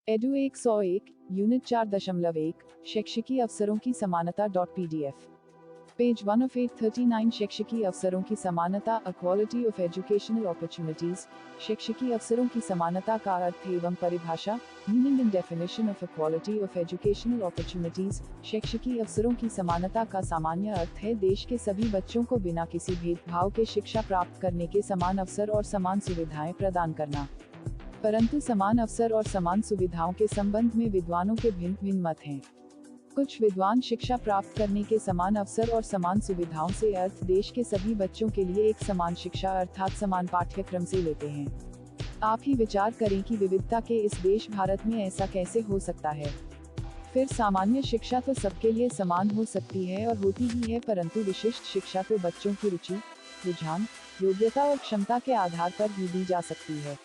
Edu 101, unit 4.1, शैक्षिकी अवसरों की समानता .pdf, पेज 1 of 839। शैक्षिकी अवसरों की समानता, इक्वालिटी ऑफ एजुकेशनल अपॉर्चुनिटीज। शैक्षिकी अवसरों की समानता का अर्थ एवं परिभाषा, meaning and definition of equality of educational opportunities. शैक्षिकी अवसरों की समानता का सामान्य अर्थ है देश के सभी बच्चों को बिना किसी भेदभाव के शिक्षा प्राप्त करने के समान अवसर और समान सुविधाएं प्रदान करना। परंतु समान अवसर और समान सुविधाओं के संबंध में विद्वानों के भिन्न भिन्न मत हैं। कुछ विद्वान शिक्षा प्राप्त करने के समान अवसर और समान सुविधाओं से अर्थ देश के सभी बच्चों के लिए एक समान शिक्षा अर्थात समान पाठ्यक्रम से लेते हैं। आप ही विचार करें कि विविधता के इस देश भारत में ऐसा कैसे हो सकता है। फिर सामान्य शिक्षा तो सबके लिए समान हो सकती है और होती ही है, परंतु विशिष्ट शिक्षा तो बच्चों की रुचि, रुझान, योग्यता और क्षमता के आधार पर ही दी जा सकती है।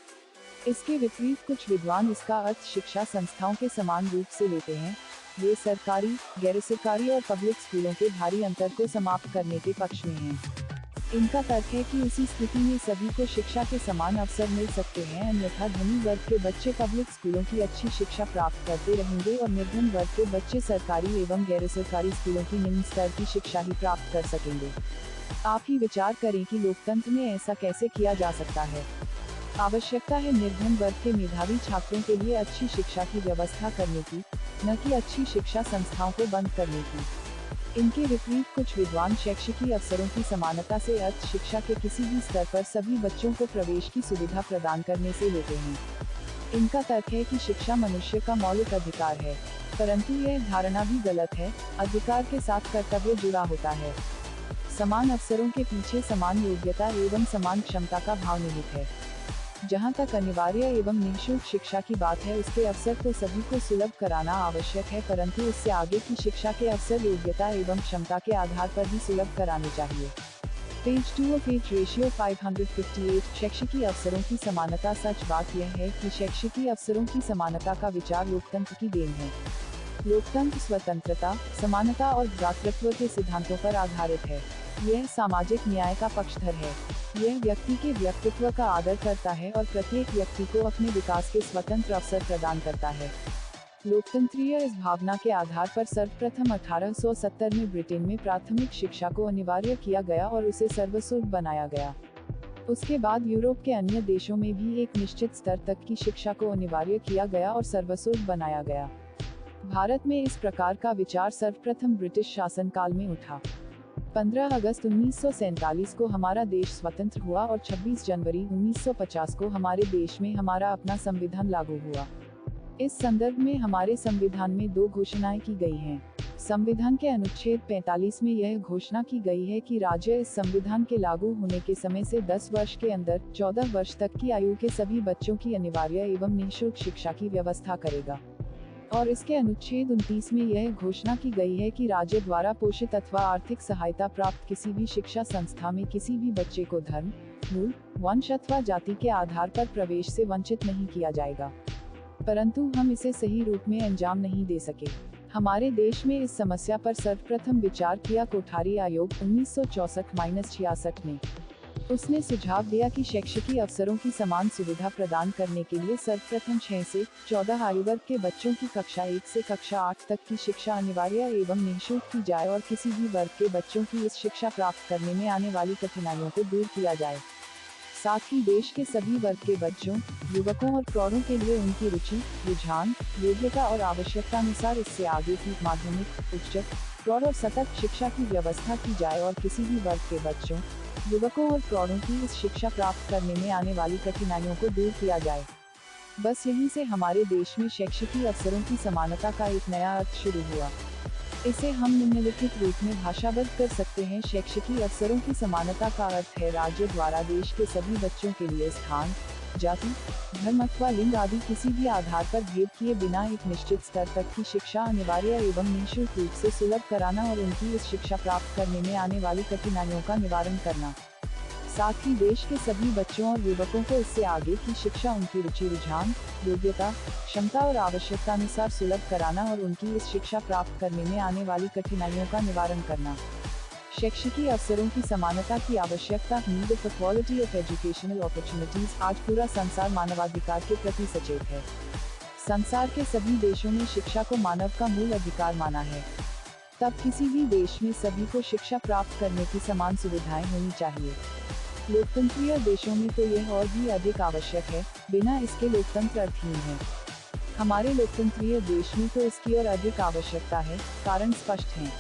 इसके विपरीत कुछ विद्वान इसका अर्थ शिक्षा संस्थाओं के समान रूप से लेते हैं। वे सरकारी, गैर सरकारी और पब्लिक स्कूलों के भारी अंतर को समाप्त करने के पक्ष में हैं। इनका तर्क है कि उसी स्थिति में सभी को शिक्षा के समान अवसर मिल सकते हैं, अन्यथा धनी वर्ग के बच्चे पब्लिक स्कूलों की अच्छी शिक्षा प्राप्त करते रहेंगे और निर्धन वर्ग के बच्चे सरकारी एवं गैर सरकारी स्कूलों की निम्न स्तर की शिक्षा ही प्राप्त कर सकेंगे। आप ही विचार करें कि लोकतंत्र में ऐसा कैसे किया जा सकता है। आवश्यकता है निर्धन वर्ग के मेधावी छात्रों के लिए अच्छी शिक्षा की व्यवस्था करने की, न कि अच्छी शिक्षा संस्थाओं को बंद करने की। इनके विपरीत कुछ विद्वान शैक्षिकी अवसरों की समानता से अर्थ शिक्षा के किसी भी स्तर पर सभी बच्चों को प्रवेश की सुविधा प्रदान करने से लेते हैं। इनका तर्क है कि शिक्षा मनुष्य का मौलिक अधिकार है, परंतु यह धारणा भी गलत है। अधिकार के साथ कर्तव्य जुड़ा होता है। समान अवसरों के पीछे समान योग्यता एवं समान क्षमता का भाव निहित है। जहाँ तक अनिवार्य एवं निःशुल्क शिक्षा की बात है, उसके अवसर तो सभी को सुलभ कराना आवश्यक है, परंतु उससे आगे की शिक्षा के अवसर योग्यता एवं क्षमता के आधार पर ही सुलभ कराने चाहिए। Page 2 of 8 ratio 558। शैक्षिकी अवसरों की समानता। सच बात यह है कि शैक्षिकी अवसरों की समानता का विचार लोकतंत्र की देन है। लोकतंत्र स्वतंत्रता, समानता और भ्रातृत्व के सिद्धांतों पर आधारित है। यह सामाजिक न्याय का पक्षधर है। यह व्यक्ति के व्यक्तित्व का आदर करता है और प्रत्येक व्यक्ति को अपने विकास के स्वतंत्र अवसर प्रदान करता है। लोकतंत्रीय इस भावना के आधार पर सर्वप्रथम 1870 में ब्रिटेन में प्राथमिक शिक्षा को अनिवार्य किया गया और उसे सर्वसुलभ बनाया गया। उसके बाद यूरोप के अन्य देशों में भी एक निश्चित स्तर तक की शिक्षा को अनिवार्य किया गया और सर्वसुलभ बनाया गया। भारत में इस प्रकार का विचार सर्वप्रथम ब्रिटिश शासनकाल में उठा। 15 अगस्त 1947 को हमारा देश स्वतंत्र हुआ और 26 जनवरी 1950 को हमारे देश में हमारा अपना संविधान लागू हुआ। इस संदर्भ में हमारे संविधान में 2 घोषणाएं की गई हैं। संविधान के अनुच्छेद 45 में यह घोषणा की गई है कि राज्य इस संविधान के लागू होने के समय से 10 वर्ष के अंदर 14 वर्ष तक की आयु के सभी बच्चों की अनिवार्य एवं निःशुल्क शिक्षा की व्यवस्था करेगा। और इसके अनुच्छेद 29 में यह घोषणा की गई है कि राज्य द्वारा पोषित अथवा आर्थिक सहायता प्राप्त किसी भी शिक्षा संस्था में किसी भी बच्चे को धर्म, मूल, वंश अथवा जाति के आधार पर प्रवेश से वंचित नहीं किया जाएगा। परंतु हम इसे सही रूप में अंजाम नहीं दे सके। हमारे देश में इस समस्या पर सर्वप्रथम विचार किया कोठारी आयोग 1964-66 ने। उसने सुझाव दिया कि शैक्षिकी अवसरों की समान सुविधा प्रदान करने के लिए सर्वप्रथम 6 से 14 आयु वर्ग के बच्चों की कक्षा 1 से कक्षा 8 तक की शिक्षा अनिवार्य एवं निःशुल्क की जाए और किसी भी वर्ग के बच्चों की इस शिक्षा प्राप्त करने में आने वाली कठिनाइयों को दूर किया जाए। साथ ही देश के सभी वर्ग के बच्चों, युवकों और प्रौढ़ों के लिए उनकी रुचि, रुझान, योग्यता और आवश्यकता अनुसार इससे आगे की माध्यमिक, उच्चतर, प्रौढ़ और सतत शिक्षा की व्यवस्था की जाए और किसी भी वर्ग के बच्चों, युवकों और प्रौढ़ों की इस शिक्षा प्राप्त करने में आने वाली कठिनाइयों को दूर किया जाए। बस यहीं से हमारे देश में शैक्षिकी अवसरों की समानता का एक नया अर्थ शुरू हुआ। इसे हम निम्नलिखित रूप में भाषाबद्ध कर सकते हैं। शैक्षिकी अवसरों की समानता का अर्थ है राज्य द्वारा देश के सभी बच्चों के लिए स्थान, जाति, धर्म अथवा लिंग आदि किसी भी आधार पर भेद किए बिना एक निश्चित स्तर तक की शिक्षा अनिवार्य एवं निःशुल्क रूप से सुलभ कराना और उनकी इस शिक्षा प्राप्त करने में आने वाली कठिनाइयों का निवारण करना। साथ ही देश के सभी बच्चों और युवकों को इससे आगे की शिक्षा उनकी रुचि, रुझान, योग्यता, क्षमता और आवश्यकता अनुसार सुलभ कराना और उनकी इस शिक्षा प्राप्त करने में आने वाली कठिनाइयों का निवारण करना। शैक्षिकी अवसरों की समानता की आवश्यकता, need of equality of educational opportunities. आज पूरा संसार मानवाधिकार के प्रति सचेत है। संसार के सभी देशों ने शिक्षा को मानव का मूल अधिकार माना है। तब किसी भी देश में सभी को शिक्षा प्राप्त करने की समान सुविधाएं होनी चाहिए। लोकतंत्रीय देशों में तो यह और भी अधिक आवश्यक है, बिना इसके लोकतंत्र अर्थहीन है। हमारे लोकतंत्रीय देश में तो इसकी और अधिक आवश्यकता है, कारण स्पष्ट हैं।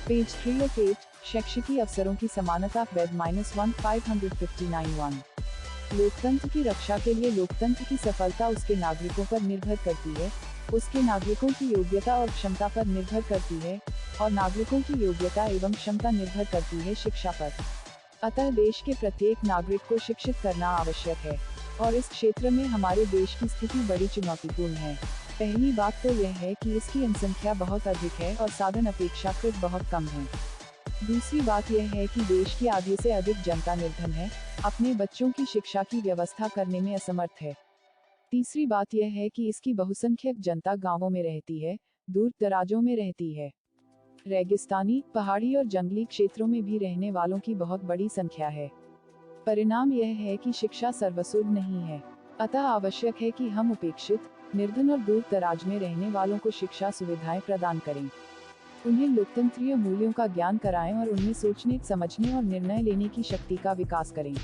पेज 3 of 8, शैक्षिकी अवसरों की समानता बेड -1 559-1। लोकतंत्र की रक्षा के लिए लोकतंत्र की सफलता उसके नागरिकों पर निर्भर करती है, उसके नागरिकों की योग्यता और क्षमता पर निर्भर करती है, और नागरिकों की योग्यता एवं क्षमता निर्भर करती है शिक्षा पर। अतः देश के प्रत्येक नागरिक को शिक्षित करना आवश्यक है, और इस क्षेत्र में हमारे देश की स्थिति बड़ी चुनौतीपूर्ण है। पहली बात तो यह है कि इसकी जनसंख्या बहुत अधिक है और साधन अपेक्षाकृत बहुत कम है। दूसरी बात यह है कि देश की आधे से अधिक जनता निर्धन है, अपने बच्चों की शिक्षा की व्यवस्था करने में असमर्थ है। तीसरी बात यह है कि इसकी बहुसंख्यक जनता गांवों में रहती है, दूर दराजों में रहती है। रेगिस्तानी, पहाड़ी और जंगली क्षेत्रों में भी रहने वालों की बहुत बड़ी संख्या है। परिणाम यह है कि शिक्षा सर्वसुलभ नहीं है। अतः आवश्यक है कि हम उपेक्षित, निर्धन और दूर दराज में रहने वालों को शिक्षा सुविधाएं प्रदान करें। उन्हें लोकतंत्रीय मूल्यों का ज्ञान कराएं और उनमें सोचने, समझने और निर्णय लेने की शक्ति का विकास करें।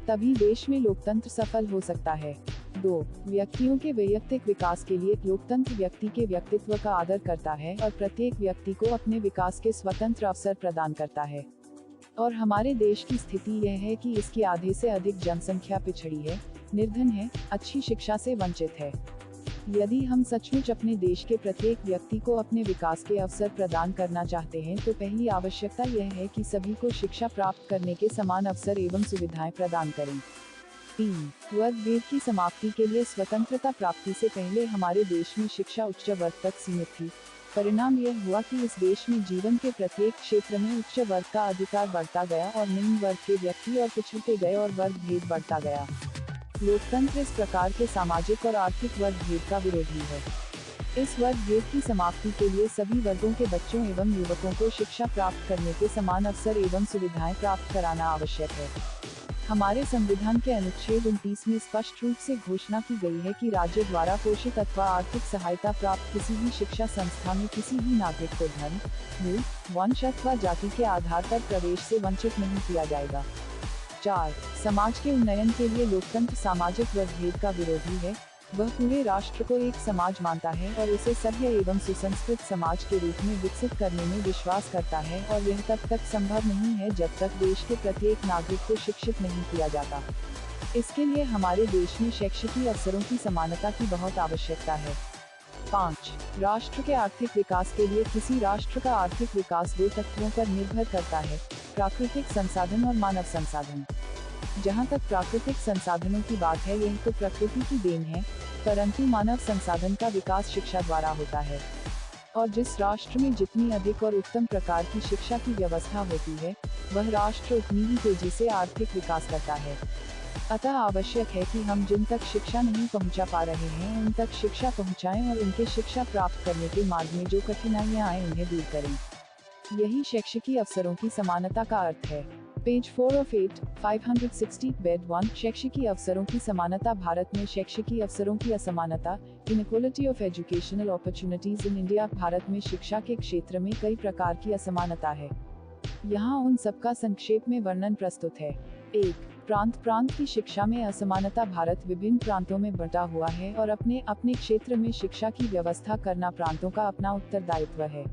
तभी देश में लोकतंत्र सफल हो सकता है। 2. व्यक्तियों के वैयक्तिक विकास के लिए लोकतंत्र व्यक्ति के व्यक्तित्व का आदर करता है और प्रत्येक व्यक्ति को अपने विकास के स्वतंत्र अवसर प्रदान करता है। और हमारे देश की स्थिति यह है कि इसकी आधे से अधिक जनसंख्या पिछड़ी है, निर्धन है, अच्छी शिक्षा से वंचित है। यदि हम सचमुच अपने देश के प्रत्येक व्यक्ति को अपने विकास के अवसर प्रदान करना चाहते हैं तो पहली आवश्यकता यह है कि सभी को शिक्षा प्राप्त करने के समान अवसर एवं सुविधाएं प्रदान करें। 3. वर्ग भेद की समाप्ति के लिए स्वतंत्रता प्राप्ति से पहले हमारे देश में शिक्षा उच्च वर्ग तक सीमित थी। परिणाम यह हुआ कि इस देश में जीवन के प्रत्येक क्षेत्र में उच्च वर्ग का अधिकार बढ़ता गया और निम्न वर्ग के व्यक्ति और पिछड़ते गए और वर्ग भेद बढ़ता गया। लोकतंत्र इस प्रकार के सामाजिक और आर्थिक वर्ग भेद का विरोधी है। इस वर्ग भेद की समाप्ति के लिए सभी वर्गों के बच्चों एवं युवकों को शिक्षा प्राप्त करने के समान अवसर एवं सुविधाएं प्राप्त कराना आवश्यक है। हमारे संविधान के अनुच्छेद 29 में स्पष्ट रूप से घोषणा की गई है कि राज्य द्वारा पोषित अथवा आर्थिक सहायता प्राप्त किसी भी शिक्षा संस्था में किसी भी नागरिक को धर्म, मूल, वंश अथवा जाति के आधार पर प्रवेश से वंचित नहीं किया जाएगा। 4. समाज के उन्नयन के लिए लोकतंत्र सामाजिक वर्गभेद का विरोधी है। वह पूरे राष्ट्र को एक समाज मानता है और उसे सभ्य एवं सुसंस्कृत समाज के रूप में विकसित करने में विश्वास करता है, और यह तब तक संभव नहीं है जब तक देश के प्रत्येक नागरिक को शिक्षित नहीं किया जाता। इसके लिए हमारे देश में शैक्षिकी अवसरों की समानता की बहुत आवश्यकता है। 5. राष्ट्र के आर्थिक विकास के लिए किसी राष्ट्र का आर्थिक विकास 2 तत्वों पर निर्भर करता है, प्राकृतिक संसाधन और मानव संसाधन। जहाँ तक प्राकृतिक संसाधनों की बात है, यह तो प्रकृति की देन है, परंतु मानव संसाधन का विकास शिक्षा द्वारा होता है। और जिस राष्ट्र में जितनी अधिक और उत्तम प्रकार की शिक्षा की व्यवस्था होती है, वह राष्ट्र उतनी ही तेजी से आर्थिक विकास करता है। अतः आवश्यक है कि हम जिन तक शिक्षा नहीं पहुंचा पा रहे हैं उन तक शिक्षा पहुंचाएं और उनके शिक्षा प्राप्त करने के मार्ग में जो कठिनाइयां आए उन्हें दूर करें। यही शैक्षिकी अवसरों की समानता का अर्थ है। पेज 4 of 8, 560 बेड 1, शैक्षिकी अवसरों की समानता। भारत में शैक्षिकी अवसरों की असमानता, inequality of educational opportunities in India. Bharat में शिक्षा के क्षेत्र में कई प्रकार की असमानता है। यहाँ उन सबका संक्षेप में वर्णन प्रस्तुत है। 1. प्रांत की शिक्षा में असमानता। भारत विभिन्न प्रांतों में बंटा हुआ है और अपने अपने क्षेत्र में शिक्षा की व्यवस्था करना प्रांतों का अपना उत्तरदायित्व है।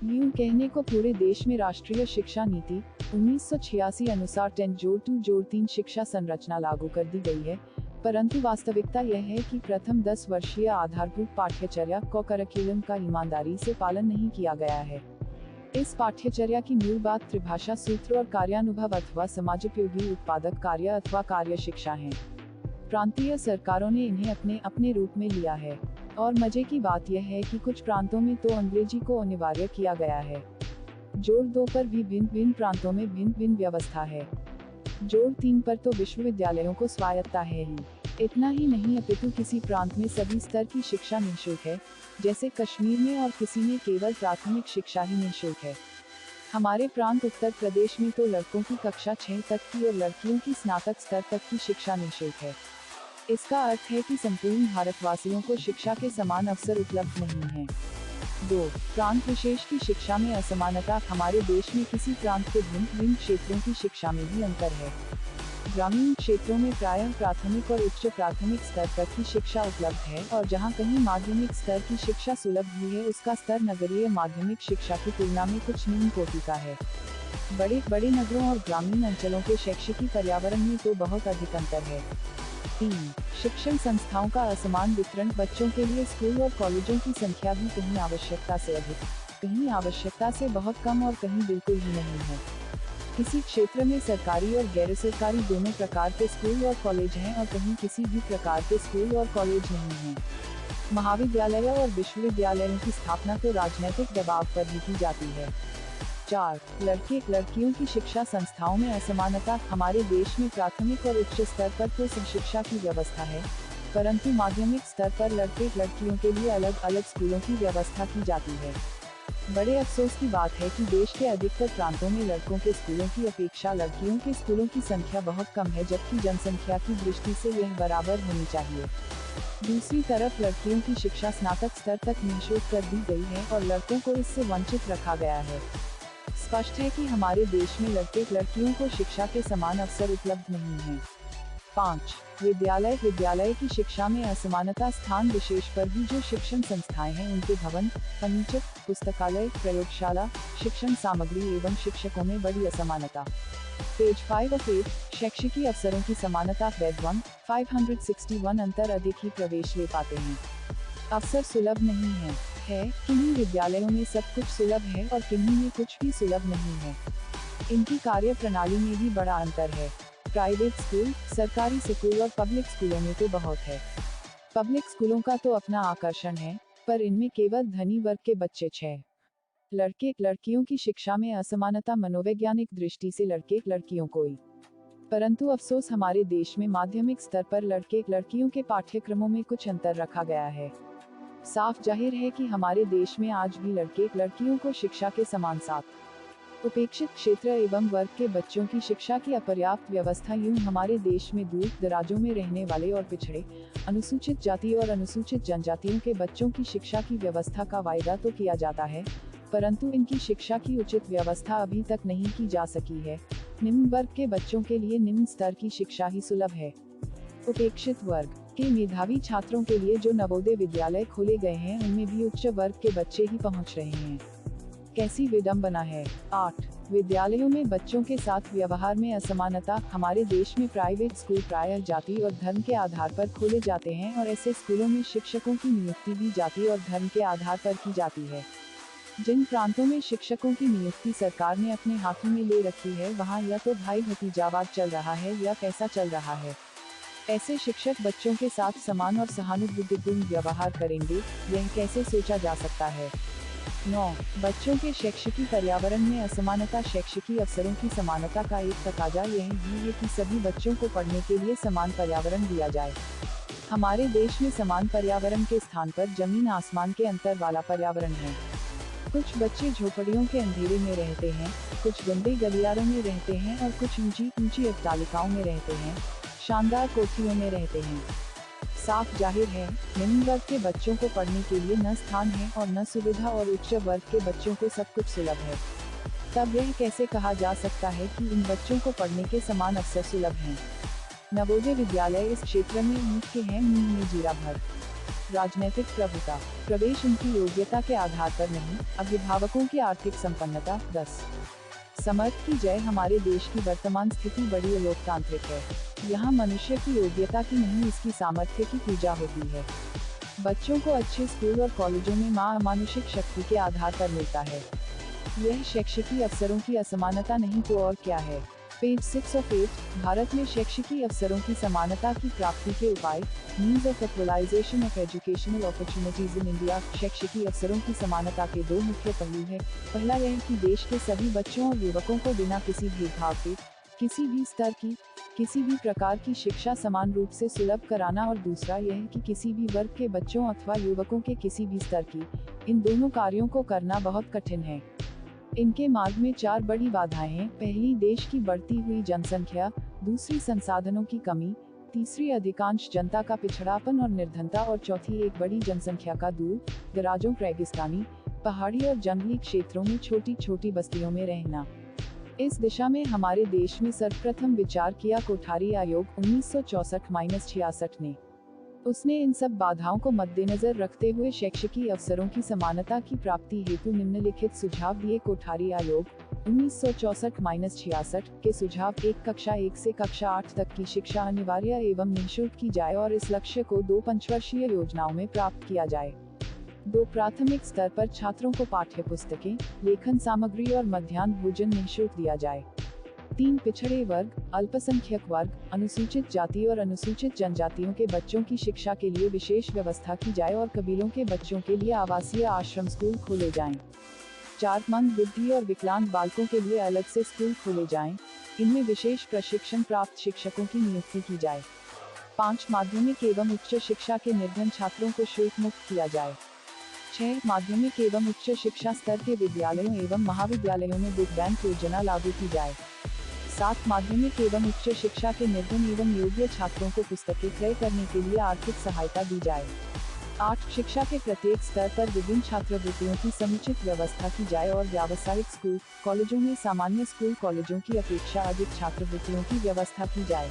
यूं कहने को पूरे देश में राष्ट्रीय शिक्षा नीति 1986 अनुसार 10-2-3 शिक्षा संरचना लागू कर दी गई है, परंतु वास्तविकता यह है कि प्रथम 10 वर्षीय आधारभूत पाठ्यचर्या करिकुलम का ईमानदारी से पालन नहीं किया गया है। इस पाठ्यचर्या की मूल बात त्रिभाषा सूत्र और कार्यानुभव अथवा समाजोपयोगी उत्पादक कार्य अथवा कार्य शिक्षा है। प्रांतीय सरकारों ने इन्हें अपने अपने रूप में लिया है, और मजे की बात यह है कि कुछ प्रांतों में तो अंग्रेजी को अनिवार्य किया गया है। जोड़ 2 पर भी भिन्न भिन्न प्रांतों में भिन्न भिन्न व्यवस्था है। जोड़ 3 पर तो विश्वविद्यालयों को स्वायत्तता है ही। इतना ही नहीं अपितु किसी प्रांत में सभी स्तर की शिक्षा निःशुल्क है, जैसे कश्मीर में, और किसी में केवल प्राथमिक शिक्षा ही निःशुल्क है। हमारे प्रांत उत्तर प्रदेश में तो लड़कों की कक्षा 6 तक की और लड़कियों की स्नातक स्तर तक की शिक्षा निःशुल्क है। इसका अर्थ है कि संपूर्ण भारतवासियों को शिक्षा के समान अवसर उपलब्ध नहीं है। 2. प्रांत विशेष की शिक्षा में असमानता। हमारे देश में किसी प्रांत के भिन्न क्षेत्रों की शिक्षा में भी अंतर है। ग्रामीण क्षेत्रों में प्रायः प्राथमिक और उच्च प्राथमिक स्तर तक की शिक्षा उपलब्ध है, और जहां कहीं माध्यमिक स्तर की शिक्षा सुलभ भी है, उसका स्तर नगरीय माध्यमिक शिक्षा की तुलना में कुछ निम्न कोटि का है। बड़े नगरों और ग्रामीण अंचलों के शैक्षिकी पर्यावरण में तो बहुत अधिक अंतर है। 3. शिक्षण संस्थाओं का असमान वितरण। बच्चों के लिए स्कूल और कॉलेजों की संख्या भी कहीं आवश्यकता से अधिक, कहीं आवश्यकता से बहुत कम और कहीं बिल्कुल ही नहीं है। किसी क्षेत्र में सरकारी और गैर सरकारी दोनों प्रकार के स्कूल और कॉलेज हैं, और कहीं किसी भी प्रकार के स्कूल और कॉलेज नहीं हैं। महाविद्यालयों और विश्वविद्यालयों की स्थापना तो राजनीतिक दबाव पर ही की जाती है। 4. लड़कियों की शिक्षा संस्थाओं में असमानता। हमारे देश में प्राथमिक और उच्च स्तर पर तो शिक्षा की व्यवस्था है, परंतु माध्यमिक स्तर पर लड़कियों के लिए अलग अलग स्कूलों की व्यवस्था की जाती है। बड़े अफसोस की बात है कि देश के अधिकतर प्रांतों में लड़कों के स्कूलों की अपेक्षा लड़कियों के स्कूलों की संख्या बहुत कम है, जबकि जनसंख्या की दृष्टि से यह बराबर होनी चाहिए। दूसरी तरफ लड़कियों की शिक्षा स्नातक स्तर तक निःशुल्क कर दी गई है और लड़कों को इससे वंचित रखा गया है। स्पष्ट है कि हमारे देश में लड़कियों को शिक्षा के समान अवसर उपलब्ध नहीं है। 5. विद्यालय की शिक्षा में असमानता। स्थान विशेष पर भी जो शिक्षण संस्थाएं हैं, उनके भवन, फर्नीचर, पुस्तकालय, प्रयोगशाला, शिक्षण सामग्री एवं शिक्षकों में बड़ी असमानता। Page 5 of 8. शैक्षिकी अवसरों की समानता। वेद 1, 561 अंतर अधिक ही प्रवेश ले पाते हैं। अवसर सुलभ नहीं है। किन्हीं विद्यालयों में सब कुछ सुलभ है और किन्हीं में कुछ भी सुलभ नहीं है। इनकी कार्य प्रणाली में भी बड़ा अंतर है। प्राइवेट स्कूल, सरकारी स्कूल और पब्लिक स्कूलों में तो बहुत है। पब्लिक स्कूलों का तो अपना आकर्षण है, पर इनमें केवल धनी वर्ग के बच्चे 6। लड़कियों की शिक्षा में असमानता। मनोवैज्ञानिक दृष्टि से लड़कियों कोई, परंतु अफसोस हमारे देश में माध्यमिक स्तर पर लड़कियों के पाठ्यक्रमों में कुछ अंतर रखा गया है। साफ जाहिर है कि हमारे देश में आज भी लड़कियों को शिक्षा के समान साथ उपेक्षित क्षेत्र एवं वर्ग के बच्चों की शिक्षा की अपर्याप्त व्यवस्था। यूं हमारे देश में दूर दराजों में रहने वाले और पिछड़े, अनुसूचित जाति और अनुसूचित जनजातियों के बच्चों की शिक्षा की व्यवस्था का वायदा तो किया जाता है, परंतु इनकी शिक्षा की उचित व्यवस्था अभी तक नहीं की जा सकी है। निम्न वर्ग के बच्चों के लिए निम्न स्तर की शिक्षा ही सुलभ है। उपेक्षित वर्ग के मेधावी छात्रों के लिए जो नवोदय विद्यालय खोले गए हैं, उनमें भी उच्च वर्ग के बच्चे ही पहुंच रहे हैं। कैसी विडंबना है। 8. विद्यालयों में बच्चों के साथ व्यवहार में असमानता। हमारे देश में प्राइवेट स्कूल प्रायः जाति और धर्म के आधार पर खोले जाते हैं, और ऐसे स्कूलों में शिक्षकों की नियुक्ति भी जाति और धर्म के आधार पर की जाती है। जिन प्रांतों में शिक्षकों की नियुक्ति सरकार ने अपने हाथों में ले रखी है, वहाँ या तो भाई भतीजावाद चल रहा है या कैसा चल रहा है। ऐसे शिक्षक बच्चों के साथ समान और सहानुभूतिपूर्ण व्यवहार करेंगे, यह कैसे सोचा जा सकता है। 9. बच्चों के शैक्षिकी पर्यावरण में असमानता। शैक्षिकी अवसरों की समानता का एक तकाजा यह भी है कि सभी बच्चों को पढ़ने के लिए समान पर्यावरण दिया जाए। हमारे देश में समान पर्यावरण के स्थान पर जमीन आसमान के अंतर वाला पर्यावरण है। कुछ बच्चे झोपड़ियों के अंधेरे में रहते हैं, कुछ गंदे गलियारों में रहते हैं और कुछ ऊंची अट्टालिकाओं में रहते हैं, शानदार कोठरियों में रहते हैं। साफ जाहिर है, निम्न वर्ग के बच्चों को पढ़ने के लिए न स्थान है और न सुविधा, और उच्च वर्ग के बच्चों को सब कुछ सुलभ है। तब यह कैसे कहा जा सकता है कि इन बच्चों को पढ़ने के समान अवसर सुलभ हैं। नवोदय विद्यालय इस क्षेत्र में ऊँट के हैं, मुंह में जीरा भर। राजनीतिक प्रभुता। प्रवेश उनकी योग्यता के आधार पर नहीं, अभिभावकों की आर्थिक संपन्नता। 10. समर्थ की जय। हमारे देश की वर्तमान स्थिति बड़ी अलोकतांत्रिक है। यहाँ मनुष्य की योग्यता की नहीं, इसकी सामर्थ्य की पूजा होती है। बच्चों को अच्छे स्कूल और कॉलेजों में अमानुषिक शक्ति के आधार पर मिलता है। यह शैक्षिकी अवसरों की असमानता नहीं तो और क्या है। Page 6 of 8. भारत में शैक्षिकी अवसरों की समानता की प्राप्ति के उपाय। Means of equalization of educational opportunities in India. शैक्षिकी अवसरों की समानता के दो मुख्य पहलू हैं। पहला यह कि देश के सभी बच्चों और युवकों को बिना किसी भेदभाव के, किसी भी स्तर की, किसी भी प्रकार की शिक्षा समान रूप से सुलभ कराना, और दूसरा यह कि किसी भी वर्ग के बच्चों अथवा युवकों के किसी भी स्तर की, इन दोनों कार्यों को करना बहुत कठिन है। इनके मार्ग में 4 बड़ी बाधाएं हैं। पहली, देश की बढ़ती हुई जनसंख्या। दूसरी, संसाधनों की कमी। तीसरी अधिकांश जनता का पिछड़ापन और निर्धनता, और चौथी एक बड़ी जनसंख्या का दूर दराजों, रेगिस्तानी, पहाड़ी और जंगली क्षेत्रों में छोटी छोटी बस्तियों में रहना। इस दिशा में हमारे देश में सर्वप्रथम विचार किया कोठारी आयोग 1964-66 ने। उसने इन सब बाधाओं को मद्देनजर रखते हुए शैक्षिकी अवसरों की समानता की प्राप्ति हेतु निम्नलिखित सुझाव दिए। कोठारी आयोग 1964-66 के सुझाव: 1. कक्षा 1 से कक्षा 8 तक की शिक्षा अनिवार्य एवं निःशुल्क की जाए और इस लक्ष्य को 2 पंचवर्षीय योजनाओं में प्राप्त किया जाए। 2. प्राथमिक स्तर पर छात्रों को पाठ्य पुस्तकें, लेखन सामग्री और मध्याह्न भोजन निःशुल्क दिया जाए। 3. पिछड़े वर्ग, अल्पसंख्यक वर्ग, अनुसूचित जाति और अनुसूचित जनजातियों के बच्चों की शिक्षा के लिए विशेष व्यवस्था की जाए और कबीलों के बच्चों के लिए आवासीय आश्रम स्कूल खोले जाएं। 4. मंद बुद्धि और विकलांग बालकों के लिए अलग से स्कूल खोले जाएं, इनमें विशेष प्रशिक्षण प्राप्त शिक्षकों की नियुक्ति की जाए। 5. माध्यमिक एवं उच्च शिक्षा के निर्धन छात्रों को शुल्क मुक्त किया जाए। 6. माध्यमिक एवं उच्च शिक्षा स्तर के विद्यालयों एवं महाविद्यालयों में बुक बैंक योजना लागू की जाए। 7. माध्यमिक एवं उच्च शिक्षा के निर्धन एवं योग्य छात्रों को पुस्तकें क्रय करने के लिए आर्थिक सहायता दी जाए। 8. शिक्षा के प्रत्येक स्तर पर विभिन्न छात्रवृत्तियों की समुचित व्यवस्था की जाए और व्यावसायिक स्कूल कॉलेजों में सामान्य स्कूल कॉलेजों की अपेक्षा अधिक छात्रवृत्तियों की व्यवस्था की जाए।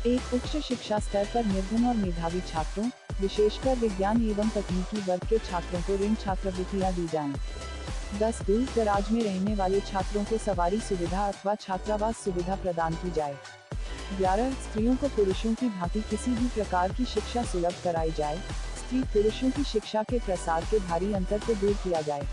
1. उच्च शिक्षा स्तर पर निर्धन और मेधावी छात्रों, विशेषकर विज्ञान एवं तकनीकी वर्ग के छात्रों को ऋण छात्रवृत्तियां दी जाएं। 10. दूर दराज में रहने वाले छात्रों को सवारी सुविधा अथवा छात्रावास सुविधा प्रदान की जाए। 11. स्त्रियों को पुरुषों की भांति किसी भी प्रकार की शिक्षा सुलभ कराई जाए। स्त्री पुरुषों की शिक्षा के प्रसार के भारी अंतर को दूर किया जाए।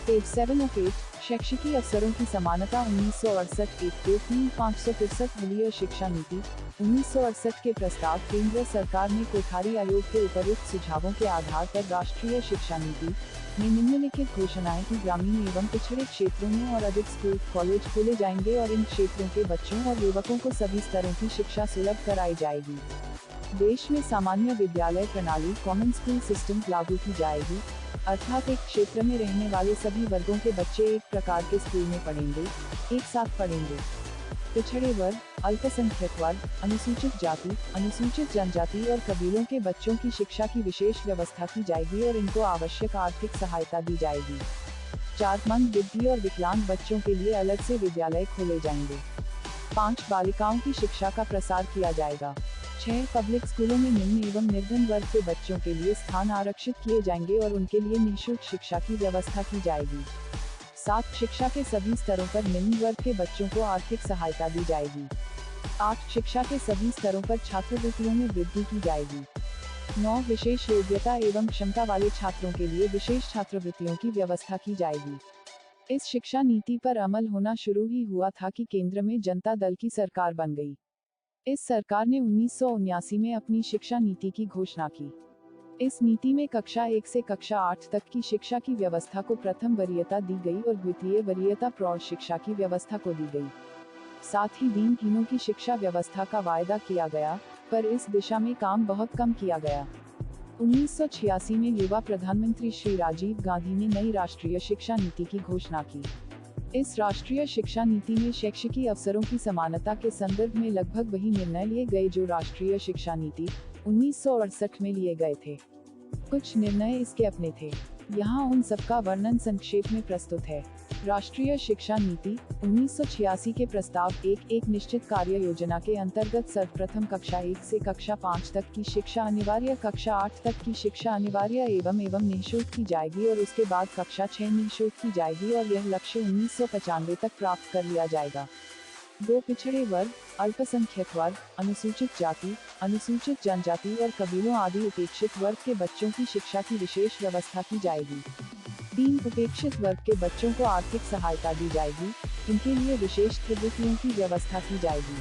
पेज 7 ऑफ 8, शैक्षिकी अवसरों की समानता 1968 1-3-563 मूल्य शिक्षा नीति 1968 के प्रस्ताव। केंद्र सरकार ने कोठारी आयोग के उपयुक्त सुझावों के आधार पर राष्ट्रीय शिक्षा नीति में निम्नलिखित घोषणाएं की: ग्रामीण एवं पिछड़े क्षेत्रों में और अधिक स्कूल कॉलेज खोले जाएंगे और इन क्षेत्रों के बच्चों और युवकों को सभी स्तरों की शिक्षा सुलभ कराई जाएगी। देश में सामान्य विद्यालय प्रणाली कॉमन स्कूल सिस्टम लागू की जाएगी, अर्थात एक क्षेत्र में रहने वाले सभी वर्गों के बच्चे एक प्रकार के स्कूल में पढ़ेंगे, एक साथ पढ़ेंगे। पिछड़े वर्ग, अल्पसंख्यक वर्ग, अनुसूचित जाति, अनुसूचित जनजाति और कबीलों के बच्चों की शिक्षा की विशेष व्यवस्था की जाएगी और इनको आवश्यक आर्थिक सहायता दी जाएगी। 4. मंद बुद्धि और विकलांग बच्चों के लिए अलग से विद्यालय खोले जाएंगे। 5. बालिकाओं की शिक्षा का प्रसार किया जाएगा। 6. पब्लिक स्कूलों में निम्न एवं निर्धन वर्ग के बच्चों के लिए स्थान आरक्षित किए जाएंगे और उनके लिए निःशुल्क शिक्षा की व्यवस्था की जाएगी। 7. शिक्षा के सभी स्तरों पर निम्न वर्ग के बच्चों को आर्थिक सहायता दी जाएगी। 8. शिक्षा के सभी स्तरों पर छात्रवृत्तियों में वृद्धि की जाएगी। 9. विशेष योग्यता एवं क्षमता वाले छात्रों के लिए विशेष छात्रवृत्तियों की व्यवस्था की जाएगी। इस शिक्षा नीति पर अमल होना शुरू ही हुआ था कि केंद्र में जनता दल की सरकार बन गई। इस सरकार ने 1979 में अपनी शिक्षा नीति की घोषणा की। इस नीति में कक्षा 1 से कक्षा 8 तक की शिक्षा की व्यवस्था को प्रथम वरीयता दी गई और द्वितीय वरीयता प्रौढ़ शिक्षा की व्यवस्था को दी गई। साथ ही दीनहीनों की शिक्षा व्यवस्था का वायदा किया गया, पर इस दिशा में काम बहुत कम किया गया। 1986 में युवा प्रधानमंत्री श्री राजीव गांधी ने नई राष्ट्रीय शिक्षा नीति की घोषणा की। इस राष्ट्रीय शिक्षा नीति में शैक्षिकी अवसरों की समानता के संदर्भ में लगभग वही निर्णय लिए गए जो राष्ट्रीय शिक्षा नीति 1968 में लिए गए थे। कुछ निर्णय इसके अपने थे। यहाँ उन सबका वर्णन संक्षेप में प्रस्तुत है। राष्ट्रीय शिक्षा नीति 1986 के प्रस्ताव: एक निश्चित कार्य योजना के अंतर्गत सर्वप्रथम कक्षा 1 से कक्षा 5 तक की शिक्षा अनिवार्य, कक्षा 8 तक की शिक्षा अनिवार्य एवं निःशुल्क की जाएगी और उसके बाद कक्षा 6 निःशुल्क की जाएगी और यह लक्ष्य 1995 तक प्राप्त कर लिया जाएगा। 2. पिछड़े वर्ग, अल्पसंख्यक वर्ग, अनुसूचित जाति, अनुसूचित जनजाति और कबीलों आदि उपेक्षित वर्ग के बच्चों की शिक्षा की विशेष व्यवस्था की जाएगी। 3. उपेक्षित वर्ग के बच्चों को आर्थिक सहायता दी जाएगी, इनके लिए विशेष प्रवृत्तियों की व्यवस्था की जाएगी।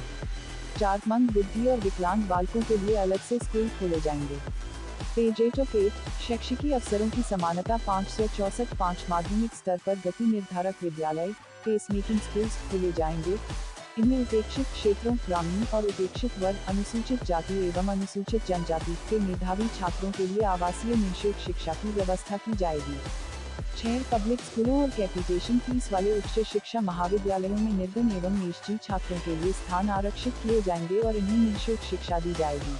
4. मंद बुद्धि और विकलांग बालकों के लिए अलग से स्कूल खोले जाएंगे। पेज 8 ऑफ 8, शैक्षिकी अवसरों की समानता 564 5. माध्यमिक स्तर पर गति निर्धारक विद्यालय पेस मेकिंग स्कूल्स खोले जाएंगे। इनमें उपेक्षित क्षेत्रों, ग्रामीण और उपेक्षित वर्ग, अनुसूचित जाति एवं अनुसूचित जनजाति के मेधावी छात्रों के लिए आवासीय निःशुल्क शिक्षा की व्यवस्था की जाएगी। 6. पब्लिक स्कूलों और कैपिटेशन फीस वाले उच्च शिक्षा महाविद्यालयों में निर्धन एवं निश्चित छात्रों के लिए स्थान आरक्षित किए जाएंगे और इन्हें निःशुल्क शिक्षा दी जाएगी।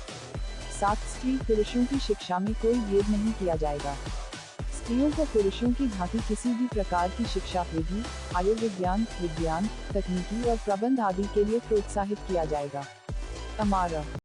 7. स्त्री पुरुषों की शिक्षा में कोई भेद नहीं किया जाएगा। स्त्रियों को पुरुषों की भांति किसी भी प्रकार की शिक्षा विधि, आयुर्विज्ञान, विज्ञान, तकनीकी और प्रबंध आदि के लिए प्रोत्साहित किया जाएगा। हमारा